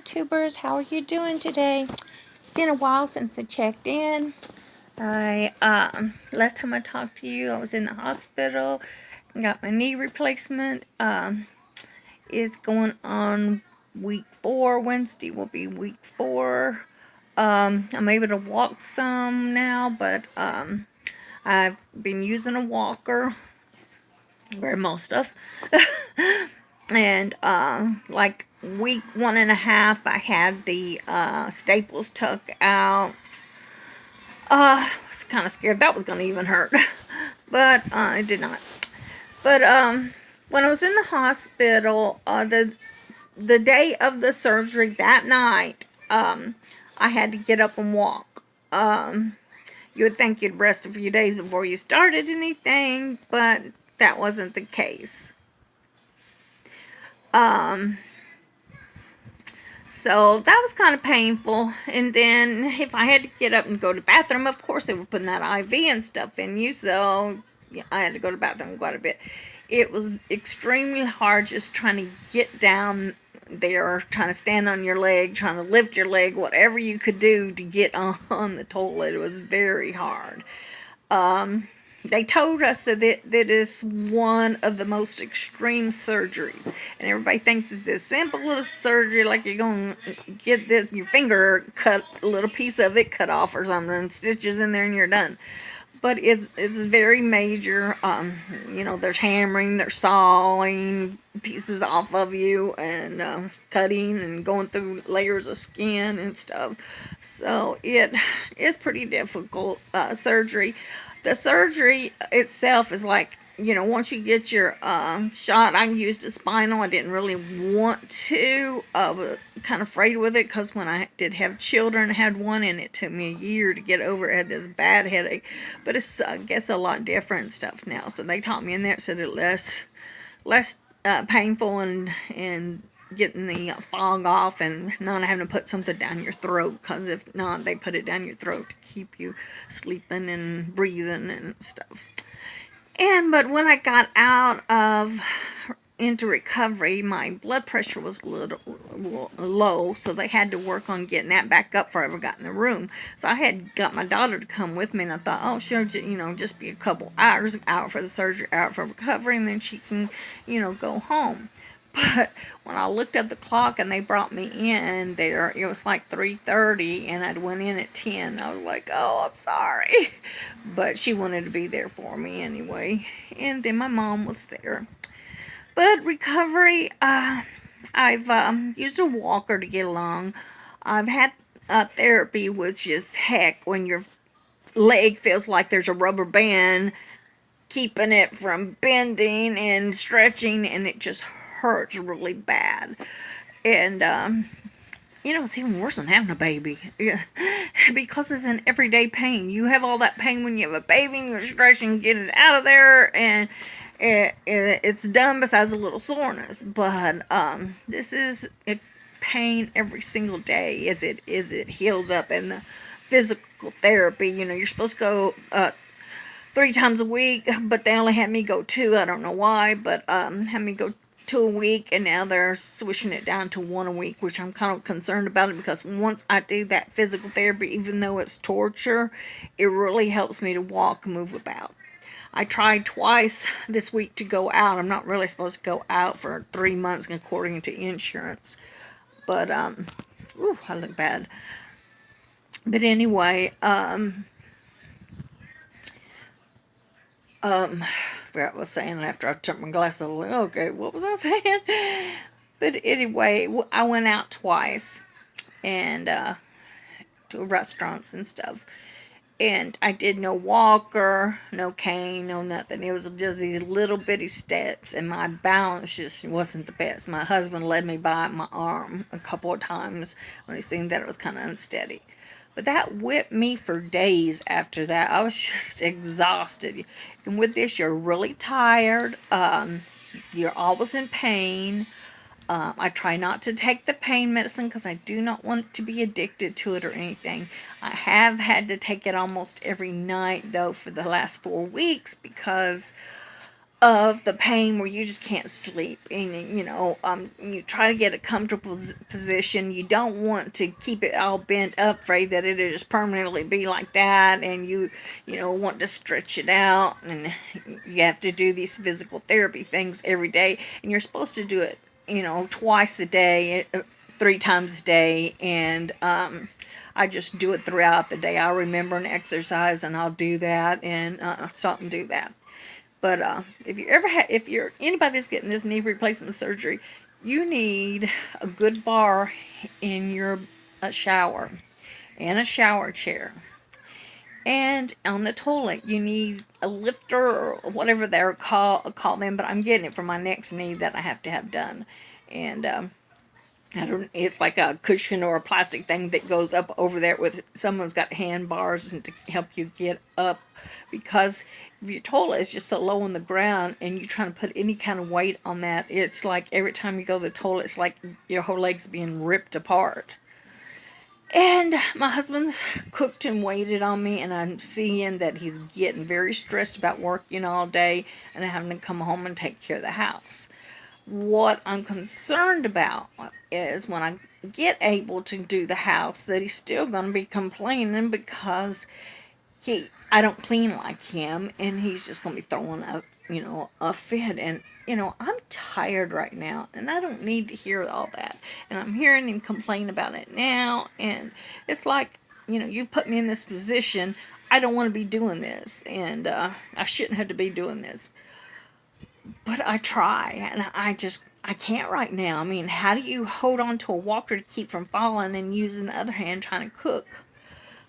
YouTubers, how are you doing today? Been a while since I checked in. Last time I talked to you, I was in the hospital. Got my knee replacement. It's going on week 4. Wednesday will be week 4. I'm able to walk some now, but I've been using a walker, where most of. And like week 1.5, I had the staples took out. I was kind of scared that was going to even hurt, but it did not. But when I was in the hospital, the day of the surgery, that night, I had to get up and walk. You would think you'd rest a few days before you started anything, but that wasn't the case. So that was kind of painful. And then if I had to get up and go to the bathroom, of course they were putting that IV and stuff in you. So yeah, I had to go to the bathroom quite a bit. It was extremely hard just trying to get down there, trying to stand on your leg, trying to lift your leg, whatever you could do to get on the toilet. It was very hard. They told us that that is one of the most extreme surgeries, and everybody thinks it's this simple little surgery, like you're gonna get this your finger cut, a little piece of it cut off or something, and stitches in there, and you're done. But it's very major. There's hammering, there's sawing pieces off of you, and cutting and going through layers of skin and stuff. So it is pretty difficult surgery. The surgery itself is like, once you get your shot, I used a spinal. I didn't really want to. I was kind of afraid with it because when I did have children, I had one, and it took me a year to get over it. I had this bad headache, but it's, I guess, a lot different stuff now. So they taught me in there, said it less painful and getting the fog off and not having to put something down your throat, because if not, they put it down your throat to keep you sleeping and breathing and stuff. But when I got out of into recovery, my blood pressure was a little low, so they had to work on getting that back up before I ever got in the room. So I had got my daughter to come with me, and I thought, oh, sure, just be a couple hours out for the surgery, out for recovery, and then she can, go home. But when I looked at the clock and they brought me in there, it was like 3:30, and I'd went in at 10. I was like, oh, I'm sorry. But she wanted to be there for me anyway. And then my mom was there. But recovery, I've used a walker to get along. I've had therapy, was just heck when your leg feels like there's a rubber band keeping it from bending and stretching, and it just hurts really bad. And it's even worse than having a baby. Because it's an everyday pain. You have all that pain when you have a baby and you're stretching, get it out of there, and it's done, besides a little soreness. But this is a pain every single day as it heals up. And the physical therapy, you're supposed to go 3 times a week, but they only had me go 2. I don't know why, but had me go 2 a week, and now they're switching it down to 1 a week, which I'm kind of concerned about it, because once I do that physical therapy, even though it's torture, it really helps me to walk and move about. I tried twice this week to go out. I'm not really supposed to go out for 3 months according to insurance, but I look bad. But anyway, forgot what I was saying after I took my glasses off. Okay, what was I saying? But anyway, I went out twice, and to restaurants and stuff. And I did no walker, no cane, no nothing. It was just these little bitty steps, and my balance just wasn't the best. My husband led me by my arm a couple of times when he seen that it was kind of unsteady. But that whipped me for days after that. I was just exhausted. And with this, you're really tired. You're always in pain. I try not to take the pain medicine because I do not want to be addicted to it or anything. I have had to take it almost every night, though, for the last 4 weeks, because of the pain where you just can't sleep, and you try to get a comfortable position. You don't want to keep it all bent up, afraid that it'll just permanently be like that, and you want to stretch it out, and you have to do these physical therapy things every day, and you're supposed to do it twice a day, 3 times a day, and I just do it throughout the day. I'll remember an exercise and I'll do that, and stop and do that. But if you're anybody that's getting this knee replacement surgery, you need a good bar in your shower, and a shower chair, and on the toilet you need a lifter or whatever they're call them. But I'm getting it for my next knee that I have to have done, and I don't. It's like a cushion or a plastic thing that goes up over there with someone's got handbars and to help you get up, because if your toilet is just so low on the ground and you're trying to put any kind of weight on that, it's like every time you go to the toilet, it's like your whole leg's being ripped apart. And my husband's cooked and waited on me, and I'm seeing that he's getting very stressed about working all day and having to come home and take care of the house. What I'm concerned about is when I get able to do the house, that he's still going to be complaining because I don't clean like him, and he's just going to be throwing a fit. And I'm tired right now, and I don't need to hear all that. And I'm hearing him complain about it now, and it's like, you put me in this position. I don't want to be doing this, and I shouldn't have to be doing this. But I try, and I can't right now. I mean, how do you hold on to a walker to keep from falling and using the other hand trying to cook?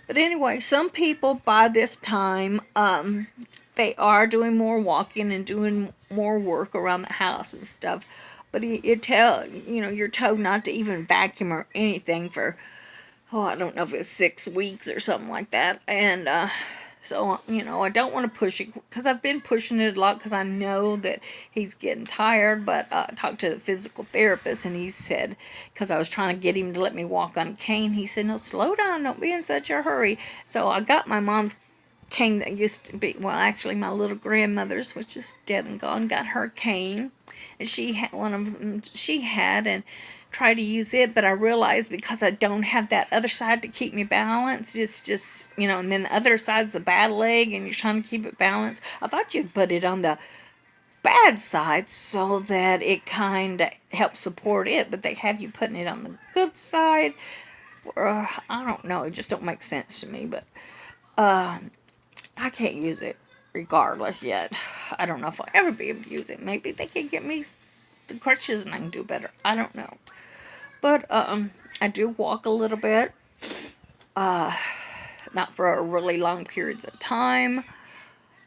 But anyway, some people by this time, they are doing more walking and doing more work around the house and stuff. But you're told not to even vacuum or anything for, I don't know if it's 6 weeks or something like that. And so, I don't want to push it, because I've been pushing it a lot because I know that he's getting tired. But I talked to the physical therapist, and he said, because I was trying to get him to let me walk on a cane, he said, no, slow down, don't be in such a hurry. So I got my mom's cane that used to be, well, actually my little grandmother's, which is dead and gone, got her cane. And she had one of them, and try to use it, but I realized because I don't have that other side to keep me balanced, it's just, and then the other side's the bad leg, and you're trying to keep it balanced. I thought you'd put it on the bad side so that it kind of helps support it, but they have you putting it on the good side. I don't know, it just don't make sense to me, but I can't use it regardless yet. I don't know if I'll ever be able to use it. Maybe they can get me the crutches and I can do better. I don't know. But I do walk a little bit, not for really long periods of time.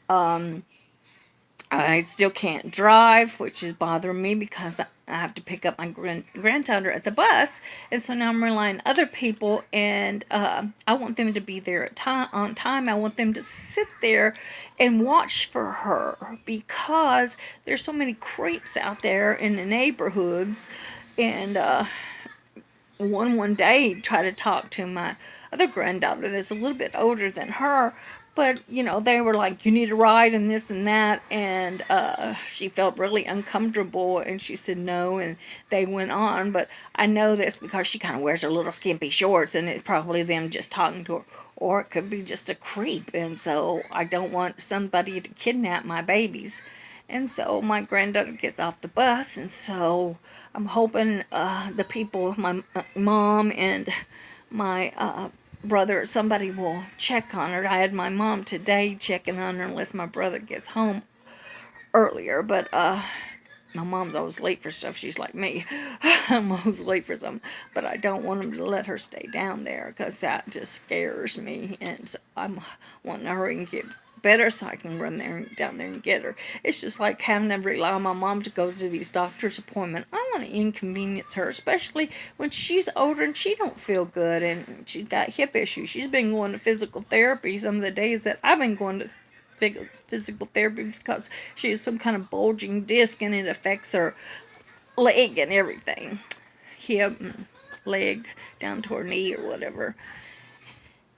I still can't drive, which is bothering me because I have to pick up my granddaughter at the bus, and so now I'm relying on other people, and I want them to be there on time. I want them to sit there and watch for her, because there's so many creeps out there in the neighborhoods, and one day tried to talk to my other granddaughter that's a little bit older than her, but they were like, you need a ride and this and that, and she felt really uncomfortable, and she said no, and they went on. But I know this because she kind of wears her little skimpy shorts, and it's probably them just talking to her, or it could be just a creep. And so I don't want somebody to kidnap my babies. And so my granddaughter gets off the bus, and so I'm hoping the people, my mom and my brother, somebody will check on her. I had my mom today checking on her unless my brother gets home earlier. But my mom's always late for stuff. She's like me. I'm always late for something. But I don't want them to let her stay down there, because that just scares me. And so I'm wanting to hurry and get better so I can run down there and get her. It's just like having to rely on my mom to go to these doctor's appointments. I want to inconvenience her, especially when she's older and she don't feel good, and she's got hip issues. She's been going to physical therapy some of the days that I've been going to physical therapy, because she has some kind of bulging disc, and it affects her leg and everything, hip and leg down to her knee or whatever.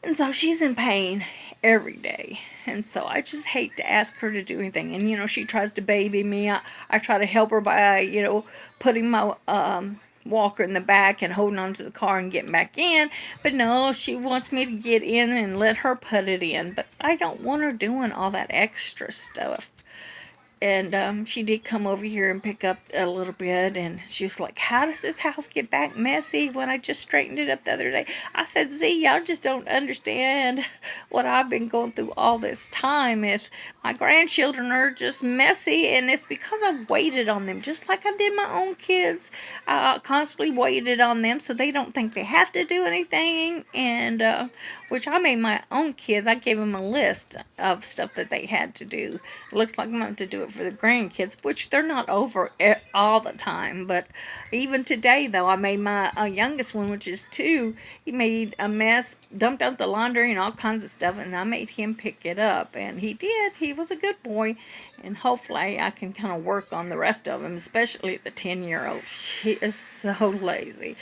And so she's in pain every day. And so I just hate to ask her to do anything. And, she tries to baby me. I try to help her by, putting my walker in the back and holding onto the car and getting back in. But no, she wants me to get in and let her put it in. But I don't want her doing all that extra stuff. And she did come over here and pick up a little bit, and she was like, how does this house get back messy when I just straightened it up the other day? I said, Z, y'all just don't understand what I've been going through all this time. If my grandchildren are just messy, and it's because I've waited on them, just like I did my own kids. I constantly waited on them so they don't think they have to do anything, and which I made my own kids. I gave them a list of stuff that they had to do. It looks like I'm going to do it for the grandkids, which they're not over all the time. But even today, though, I made my youngest one, which is 2, he made a mess, dumped out the laundry and all kinds of stuff, and I made him pick it up. And he did. He was a good boy. And hopefully I can kind of work on the rest of them, especially the 10-year-old. She is so lazy.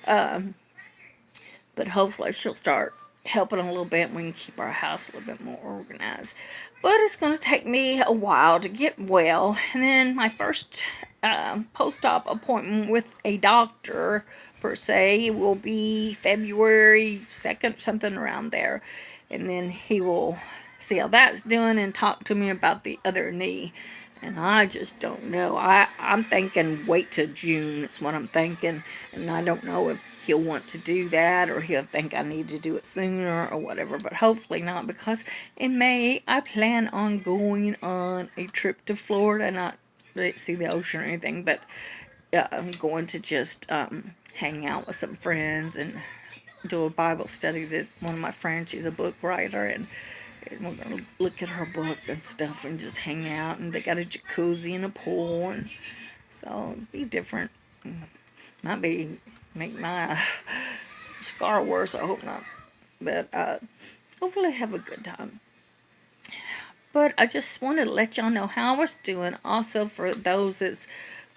But hopefully she'll start helping a little bit and we can keep our house a little bit more organized. But it's going to take me a while to get well. And then my first post-op appointment with a doctor, per se, will be February 2nd, something around there. And then he will see how that's doing and talk to me about the other knee. And I just don't know. I'm thinking wait till June. That's what I'm thinking. And I don't know if he'll want to do that or he'll think I need to do it sooner or whatever. But hopefully not, because in May I plan on going on a trip to Florida. Not to see the ocean or anything, but I'm going to just hang out with some friends and do a Bible study. That one of my friends, she's a book writer, and we're going to look at her book and stuff and just hang out. And they got a jacuzzi and a pool. And so it'd be different. Might be make my scar worse. I hope not. But hopefully have a good time. But I just wanted to let y'all know how I was doing. Also, for those that's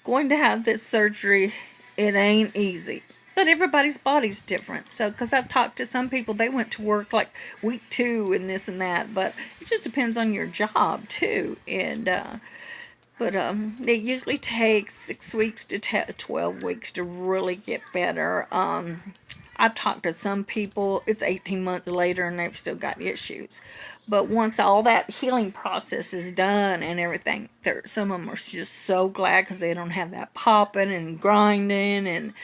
going to have this surgery, it ain't easy. But everybody's body's different. So, because I've talked to some people, they went to work like week 2 and this and that. But it just depends on your job, too. And, but it usually takes 6 weeks to 12 weeks to really get better. I've talked to some people, it's 18 months later and they've still got issues. But once all that healing process is done and everything, some of them are just so glad because they don't have that popping and grinding and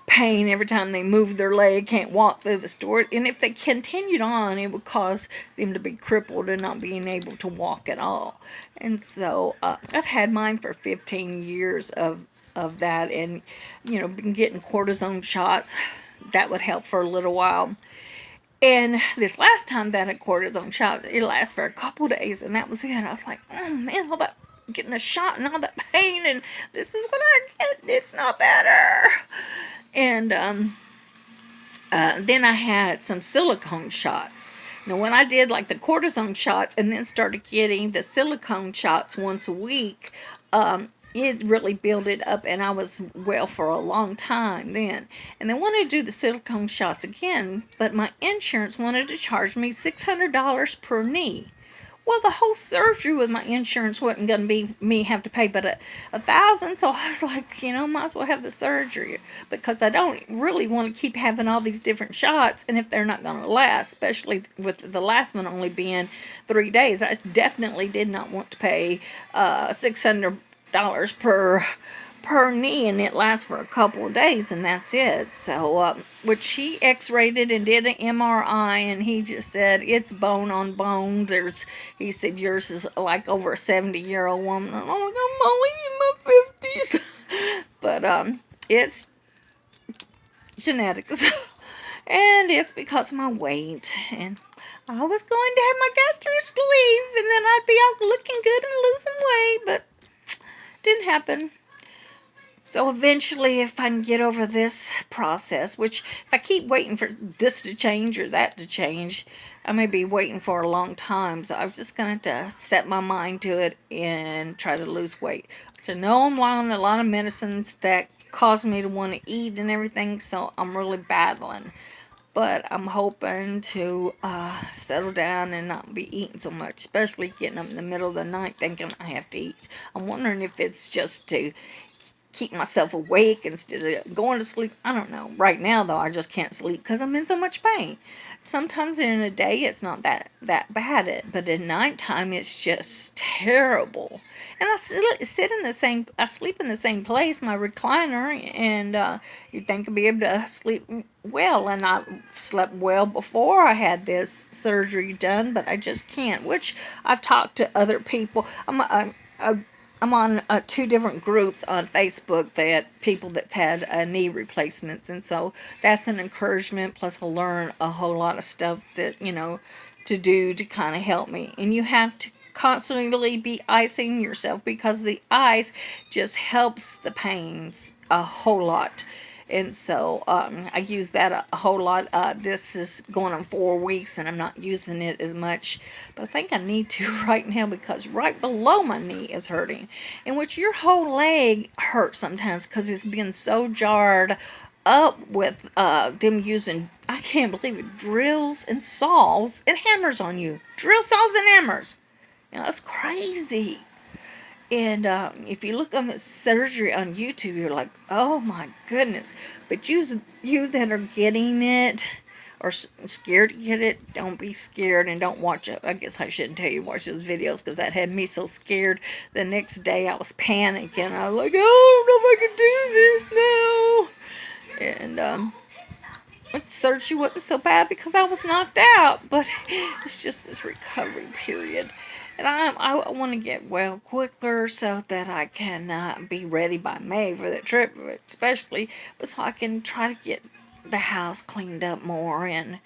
pain every time they move their leg, can't walk through the store. And if they continued on, it would cause them to be crippled and not being able to walk at all. And so I've had mine for 15 years of that, and been getting cortisone shots. That would help for a little while. And this last time that I cortisone shot, it lasted for a couple days, and that was it. I was like, oh man, all that getting a shot and all that pain, and this is what I get. It's not better. And then I had some silicone shots. Now, when I did like the cortisone shots and then started getting the silicone shots once a week, it really built it up, and I was well for a long time then. And they wanted to do the silicone shots again, but my insurance wanted to charge me $600 per knee. Well, the whole surgery with my insurance wasn't going to be me have to pay but $1,000, so I was like, might as well have the surgery, because I don't really want to keep having all these different shots, and if they're not going to last, especially with the last one only being 3 days, I definitely did not want to pay $600 per knee, and it lasts for a couple of days, and that's it. So, which he x-rayed it and did an MRI, and he just said, it's bone on bone. He said, yours is like over a 70-year-old woman. I'm like, I'm only in my 50s. But, it's genetics. And it's because of my weight. And I was going to have my gastric sleeve, and then I'd be out looking good and losing weight, but didn't happen. So eventually, if I can get over this process, which if I keep waiting for this to change or that to change, I may be waiting for a long time. So I'm just going to have to set my mind to it and try to lose weight. So I know I'm on a lot of medicines that cause me to want to eat and everything, so I'm really battling. But I'm hoping to settle down and not be eating so much, especially getting up in the middle of the night thinking I have to eat. I'm wondering if it's just to keep myself awake instead of going to sleep. I don't know. Right now, though, I just can't sleep because I'm in so much pain. Sometimes in a day it's not that bad, but at nighttime it's just terrible. And I sleep in the same place, my recliner, and you'd think I'd be able to sleep well. And I slept well before I had this surgery done, but I just can't. Which I've talked to other people. I'm on two different groups on Facebook that people that had knee replacements, and so that's an encouragement. Plus, I'll learn a whole lot of stuff that to do to kind of help me. And you have to constantly be icing yourself because the ice just helps the pains a whole lot. And so I use that a whole lot. This is going on 4 weeks, and I'm not using it as much, but I think I need to right now because right below my knee is hurting, in which your whole leg hurts sometimes because it's been so jarred up with them using, I can't believe it, drills and saws and hammers on you. Drill, saws, and hammers. That's crazy. And if you look on the surgery on YouTube, you're like, oh my goodness. But you that are getting it or scared to get it, don't be scared and don't watch it. I guess I shouldn't tell you to watch those videos because that had me so scared. The next day I was panicking. I was like, oh, I don't know if I can do this now. And the surgery wasn't so bad because I was knocked out, but it's just this recovery period. And I want to get well quicker so that I can be ready by May for the trip, especially, but so I can try to get the house cleaned up more. And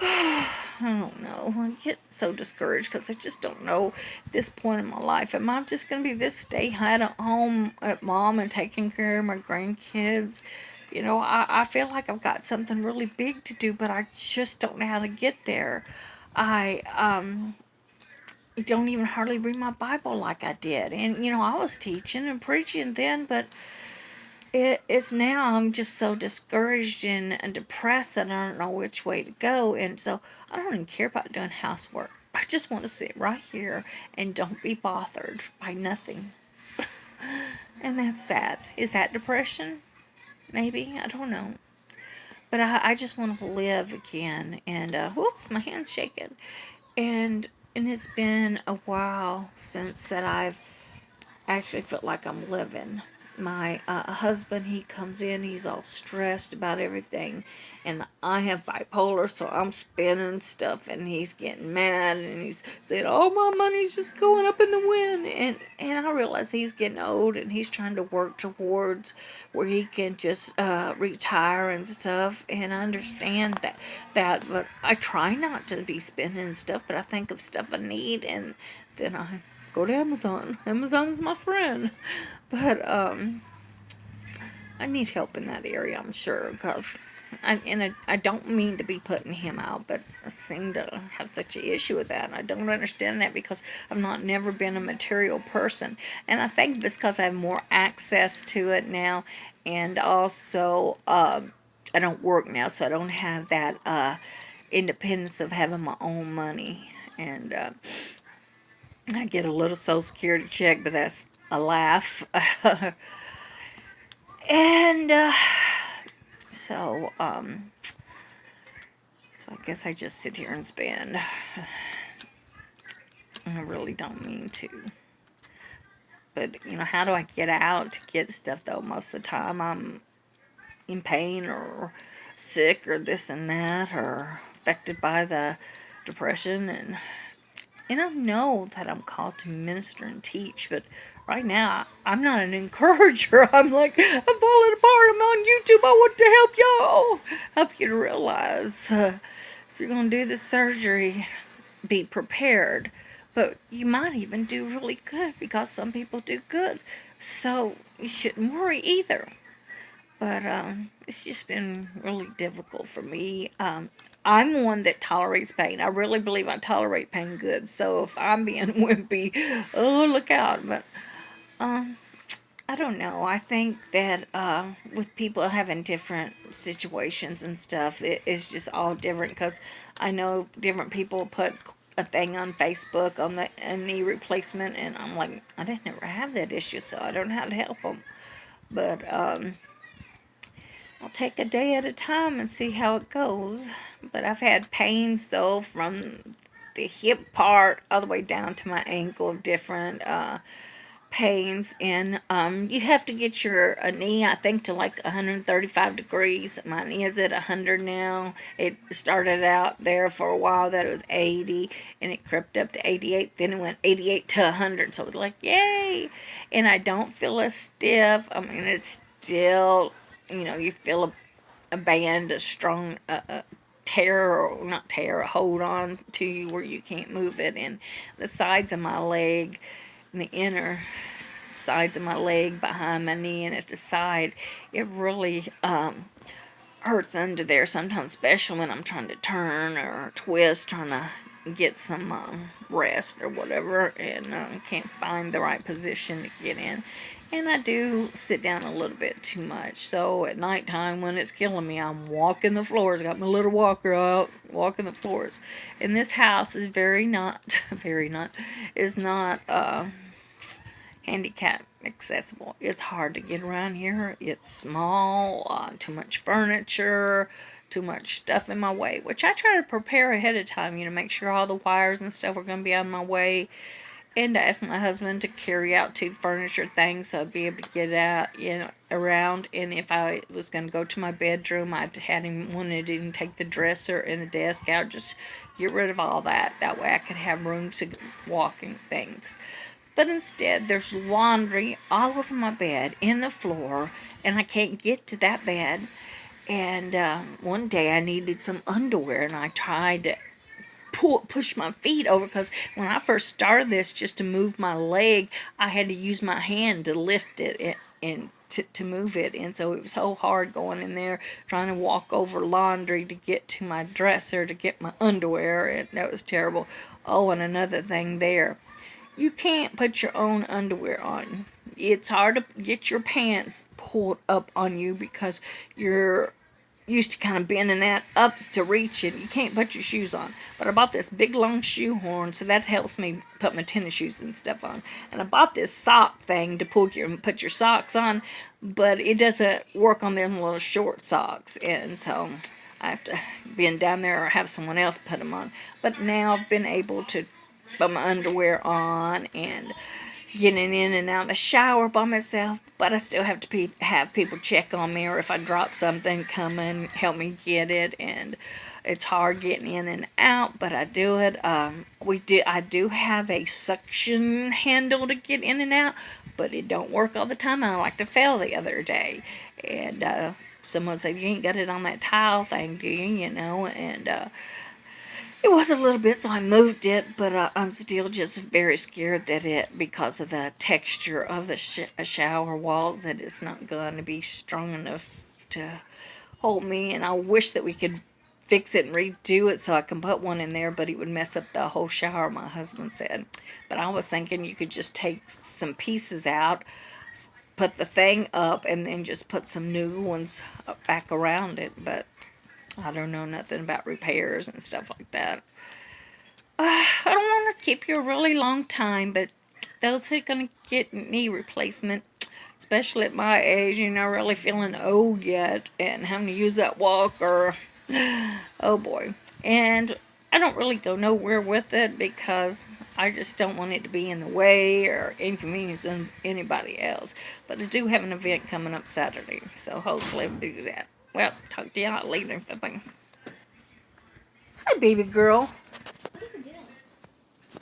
I don't know, I get so discouraged because I just don't know at this point in my life. Am I just going to be this stay at home at mom and taking care of my grandkids? I feel like I've got something really big to do, but I just don't know how to get there. I don't even hardly read my Bible like I did. And, I was teaching and preaching then, but it's now I'm just so discouraged and depressed that I don't know which way to go. And so I don't even care about doing housework. I just want to sit right here and don't be bothered by nothing. And that's sad. Is that depression? Maybe. I don't know. But I just want to live again. And, whoops, my hand's shaking. And it's been a while since that I've actually felt like I'm living. My husband, he comes in, he's all stressed about everything, and I have bipolar, so I'm spending stuff, and he's getting mad, and he's saying, "Oh, my money's just going up in the wind," and I realize he's getting old, and he's trying to work towards where he can just retire and stuff, and I understand that, but I try not to be spending stuff, but I think of stuff I need, and then I go to Amazon. Amazon's my friend. But I need help in that area, I'm sure, because I don't mean to be putting him out, but I seem to have such an issue with that, and I don't understand that because I've never been a material person, and I think it's because I have more access to it now, and also I don't work now, so I don't have that independence of having my own money, and I get a little Social Security check, but that's a laugh. And so I guess I just sit here and spend. I really don't mean to. But, how do I get out to get stuff, though? Most of the time I'm in pain or sick or this and that or affected by the depression. And I know that I'm called to minister and teach, but right now I'm not an encourager. I'm like, I'm falling apart. I'm on YouTube. I want to help y'all. Help you to realize if you're going to do this surgery, be prepared. But you might even do really good because some people do good. So you shouldn't worry either. But it's just been really difficult for me. I'm one that tolerates pain. I really believe I tolerate pain good. So if I'm being wimpy, oh, look out. But I don't know. I think that with people having different situations and stuff, it's just all different because I know different people put a thing on Facebook on a knee replacement, and I'm like, I didn't ever have that issue, so I don't know how to help them. But I'll take a day at a time and see how it goes. But I've had pains though from the hip part all the way down to my ankle, different pains, and you have to get your knee, I think, to like 135 degrees. My knee is at 100 now. It started out there for a while that it was 80, and it crept up to 88, then it went 88 to 100, so it was like, yay. And I don't feel as stiff. I mean, it's still, you feel a band, a strong tear, or not tear, a hold on to you where you can't move it. And the sides of my leg, and the inner sides of my leg, behind my knee, and at the side, it really hurts under there sometimes, especially when I'm trying to turn or twist, trying to get some rest or whatever, and can't find the right position to get in. And I do sit down a little bit too much. So at nighttime, when it's killing me, I'm walking the floors. I got my little walker out, walking the floors. And this house is very not, very not, is not handicap accessible. It's hard to get around here. It's small, too much furniture, too much stuff in my way, which I try to prepare ahead of time, make sure all the wires and stuff are going to be out of my way, and to ask my husband to carry out two furniture things so I'd be able to get out, around. And if I was going to go to my bedroom, I'd had him wanted to take the dresser and the desk out, just get rid of all that. That way I could have room to walk and things. But instead, there's laundry all over my bed, in the floor, and I can't get to that bed. And one day I needed some underwear, and I tried to push my feet over, because when I first started this, just to move my leg, I had to use my hand to lift it and to move it. And so it was so hard going in there, trying to walk over laundry to get to my dresser to get my underwear, and that was terrible. Oh, and another thing there. You can't put your own underwear on. It's hard to get your pants pulled up on you because you're used to kind of bending that up to reach it. You can't put your shoes on. But I bought this big long shoehorn, so that helps me put my tennis shoes and stuff on. And I bought this sock thing to put your socks on, but it doesn't work on them little short socks. And so I have to bend down there or have someone else put them on. But now I've been able to put my underwear on and getting in and out of the shower by myself, but I still have to have people check on me, or if I drop something, come and help me get it. And it's hard getting in and out, but I do it. I do have a suction handle to get in and out, but it don't work all the time. I like to fail the other day, and someone said, you ain't got it on that tile thing, do you? And it was a little bit, so I moved it, but I'm still just very scared that because of the texture of the shower walls, that it's not going to be strong enough to hold me. And I wish that we could fix it and redo it so I can put one in there, but it would mess up the whole shower, my husband said. But I was thinking you could just take some pieces out, put the thing up, and then just put some new ones back around it. But I don't know nothing about repairs and stuff like that. I don't want to keep you a really long time, but those who are going to get knee replacement, especially at my age, really feeling old yet and having to use that walker, oh boy. And I don't really go nowhere with it because I just don't want it to be in the way or inconvenience anybody else. But I do have an event coming up Saturday, so hopefully I'll do that. Well, talk to y'all later. Bye-bye. Hi, baby girl.